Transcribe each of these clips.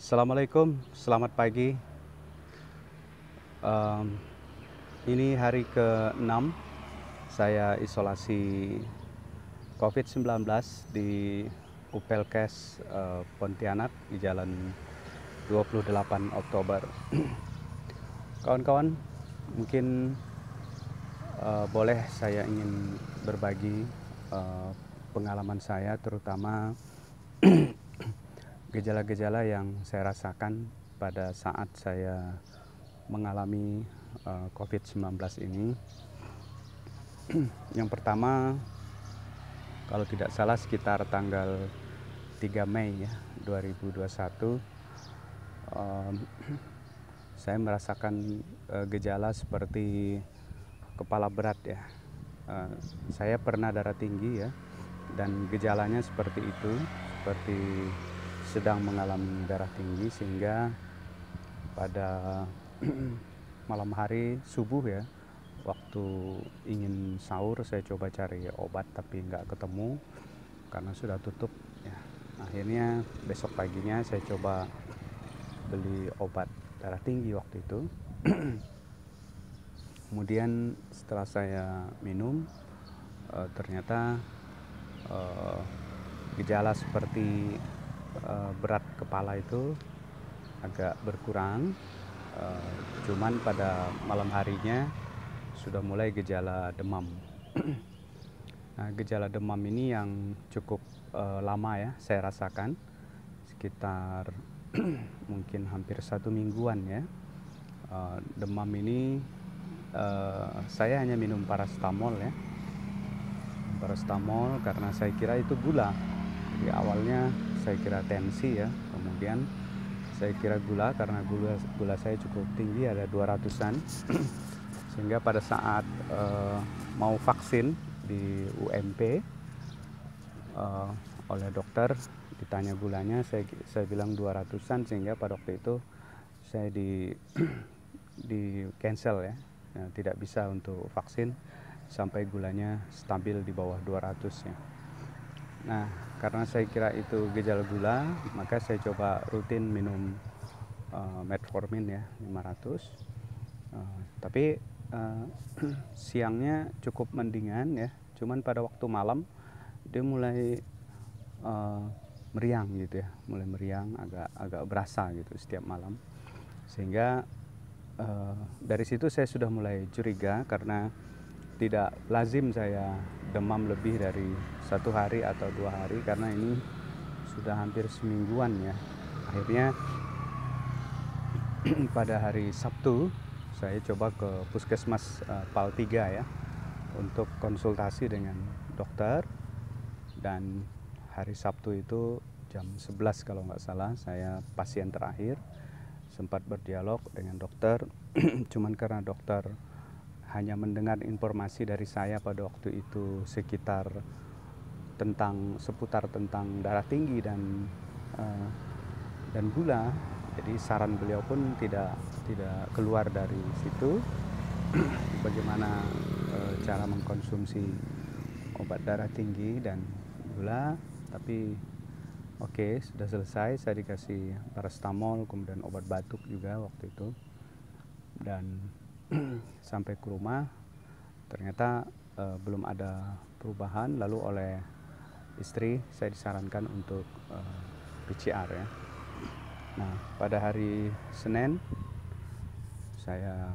Assalamualaikum, selamat pagi. Em, ini hari ke-6 saya isolasi COVID-19 di Upelkes Pontianak di Jalan 28 Oktober. Kawan-kawan, mungkin boleh saya ingin berbagi pengalaman saya, terutama gejala-gejala yang saya rasakan pada saat saya mengalami COVID-19 ini. Yang pertama, kalau tidak salah sekitar tanggal 3 Mei ya, 2021, saya merasakan gejala seperti kepala berat ya. Saya pernah darah tinggi ya, dan gejalanya seperti itu, seperti sedang mengalami darah tinggi, sehingga pada malam hari subuh ya, waktu ingin sahur saya coba cari obat tapi nggak ketemu karena sudah tutup ya. Akhirnya besok paginya saya coba beli obat darah tinggi waktu itu. Kemudian setelah saya minum, ternyata gejala seperti berat kepala itu agak berkurang. Cuman pada malam harinya sudah mulai gejala demam. Nah, gejala demam ini yang cukup lama ya saya rasakan, sekitar mungkin hampir 1 mingguan ya. Demam ini saya hanya minum paracetamol ya, paracetamol karena saya kira itu gula. Jadi awalnya saya kira tensi ya, kemudian saya kira gula karena gula saya cukup tinggi, ada 200-an. Sehingga pada saat mau vaksin di UMP oleh dokter ditanya gulanya, saya bilang 200-an, sehingga pada waktu itu saya di cancel ya. Tidak bisa untuk vaksin sampai gulanya stabil di bawah 200 ya. Nah, karena saya kira itu gejala gula, maka saya coba rutin minum metformin ya 500. Tapi siangnya cukup mendingan ya, cuman pada waktu malam dia mulai meriang gitu ya, mulai meriang, agak berasa gitu setiap malam. Sehingga dari situ saya sudah mulai curiga, karena tidak lazim saya demam lebih dari 1 hari atau 2 hari, karena ini sudah hampir semingguan ya. Akhirnya pada hari Sabtu saya coba ke puskesmas PAL 3 ya, untuk konsultasi dengan dokter. Dan hari Sabtu itu jam 11 kalau nggak salah, saya pasien terakhir, sempat berdialog dengan dokter. Cuman karena dokter hanya mendengar informasi dari saya pada waktu itu sekitar seputar tentang darah tinggi dan gula, jadi saran beliau pun tidak keluar dari situ bagaimana cara mengkonsumsi obat darah tinggi dan gula. Tapi oke, sudah selesai, saya dikasih paracetamol, kemudian obat batuk juga waktu itu. Dan sampai ke rumah ternyata belum ada perubahan. Lalu oleh istri saya disarankan untuk PCR ya. Nah, pada hari Senin saya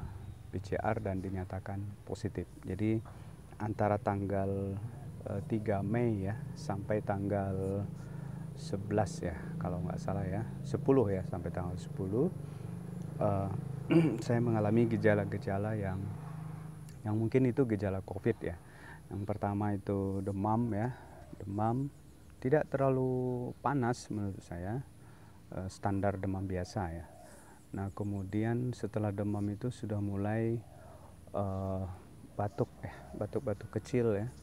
PCR dan dinyatakan positif. Jadi antara tanggal 3 Mei ya sampai tanggal 11 ya kalau nggak salah ya, 10 ya, sampai tanggal 10 saya mengalami gejala-gejala yang mungkin itu gejala COVID ya. Yang pertama itu demam ya, demam tidak terlalu panas menurut saya, standar demam biasa ya. Nah, kemudian setelah demam itu sudah mulai batuk ya, batuk-batuk kecil ya,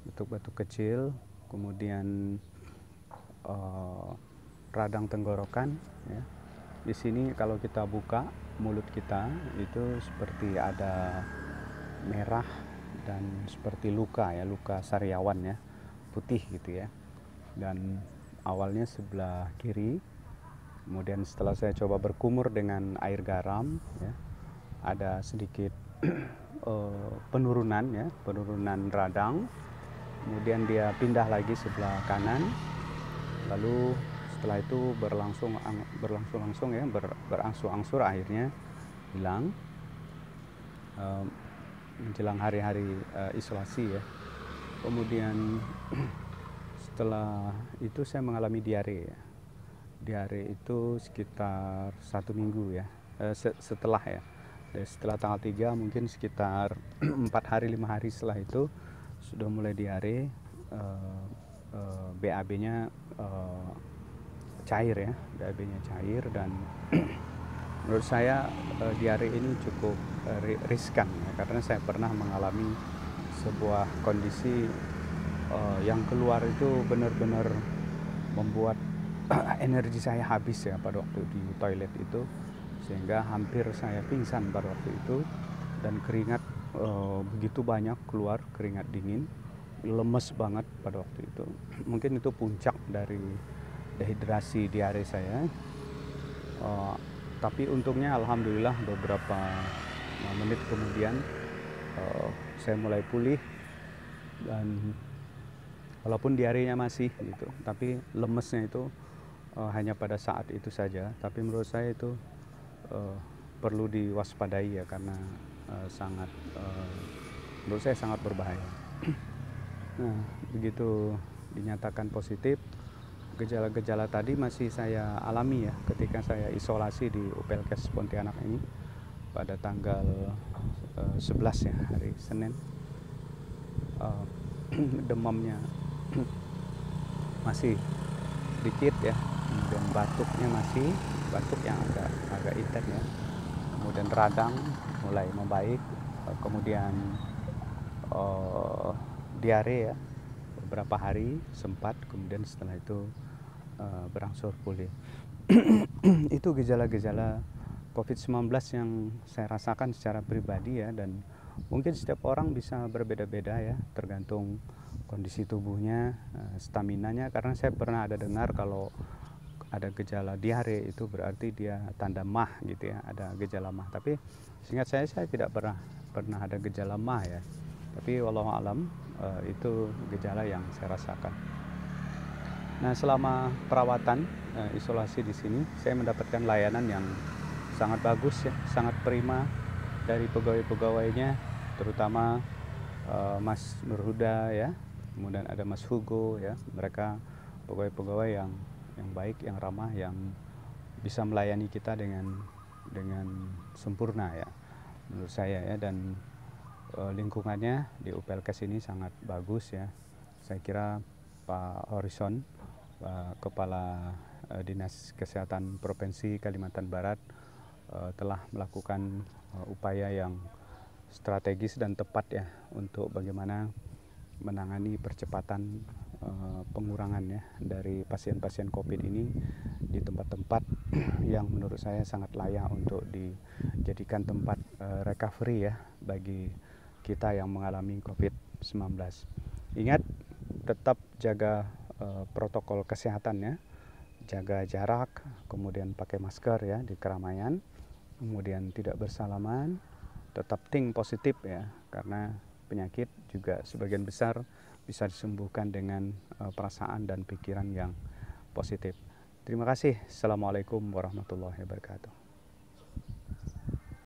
batuk-batuk kecil, kemudian radang tenggorokan ya. Di sini kalau kita buka mulut kita itu seperti ada merah dan seperti luka ya, luka sariawan ya, putih gitu ya. Dan awalnya sebelah kiri Kemudian setelah saya coba berkumur dengan air garam, ya, ada sedikit penurunan, ya, penurunan radang. Kemudian dia pindah lagi sebelah kanan. Lalu setelah itu berlangsung ya, berangsur-angsur akhirnya hilang menjelang hari-hari isolasi, ya. Kemudian setelah itu saya mengalami diare, ya. Diare itu sekitar 1 minggu, ya. Setelah, ya, setelah tanggal 3 mungkin sekitar 4 hari 5 hari setelah itu sudah mulai diare. BAB-nya cair, ya, BAB-nya cair, dan menurut saya diare ini cukup riskan, ya, karena saya pernah mengalami sebuah kondisi yang keluar itu benar-benar membuat energi saya habis, ya, pada waktu di toilet itu, sehingga hampir saya pingsan pada waktu itu, dan keringat begitu banyak keluar, keringat dingin, lemes banget pada waktu itu. Mungkin itu puncak dari dehidrasi diare saya. Tapi untungnya alhamdulillah beberapa menit kemudian saya mulai pulih, dan walaupun diarenya masih gitu, tapi lemesnya itu hanya pada saat itu saja. Tapi menurut saya itu perlu diwaspadai, ya, karena menurut saya sangat berbahaya. Nah, begitu dinyatakan positif, gejala-gejala tadi masih saya alami, ya, ketika saya isolasi di UPLKes Pontianak ini pada tanggal 11, ya, hari Senin. Demamnya masih sedikit, ya, kemudian batuknya masih batuk yang agak intens, ya, kemudian radang mulai membaik, kemudian diare, ya, beberapa hari sempat, kemudian setelah itu berangsur pulih. Itu gejala-gejala COVID-19 yang saya rasakan secara pribadi, ya, dan mungkin setiap orang bisa berbeda-beda, ya, tergantung kondisi tubuhnya, staminanya. Karena saya pernah ada dengar kalau ada gejala diare itu berarti dia tanda MAH, gitu, ya, ada gejala MAH. Tapi seingat saya tidak pernah ada gejala MAH, ya. Tapi wallahu alam itu gejala yang saya rasakan. Nah, selama perawatan isolasi di sini, saya mendapatkan layanan yang sangat bagus, ya, sangat prima dari pegawai-pegawainya, terutama Mas Nurhuda, ya, kemudian ada Mas Hugo, ya, mereka pegawai-pegawai yang baik, yang ramah, yang bisa melayani kita dengan sempurna, ya, menurut saya, ya. Dan lingkungannya di UPLKes ini sangat bagus, ya. Saya kira Pak Horizon, Kepala Dinas Kesehatan Provinsi Kalimantan Barat, telah melakukan upaya yang strategis dan tepat, ya, untuk bagaimana menangani percepatan pengurangan, ya, dari pasien-pasien COVID ini di tempat-tempat yang menurut saya sangat layak untuk dijadikan tempat recovery, ya, bagi kita yang mengalami COVID-19. Ingat, tetap jaga protokol kesehatan, ya, jaga jarak, kemudian pakai masker, ya, di keramaian, kemudian tidak bersalaman, tetap think positif, ya, karena penyakit juga sebagian besar bisa disembuhkan dengan perasaan dan pikiran yang positif. Terima kasih. Assalamualaikum warahmatullahi wabarakatuh.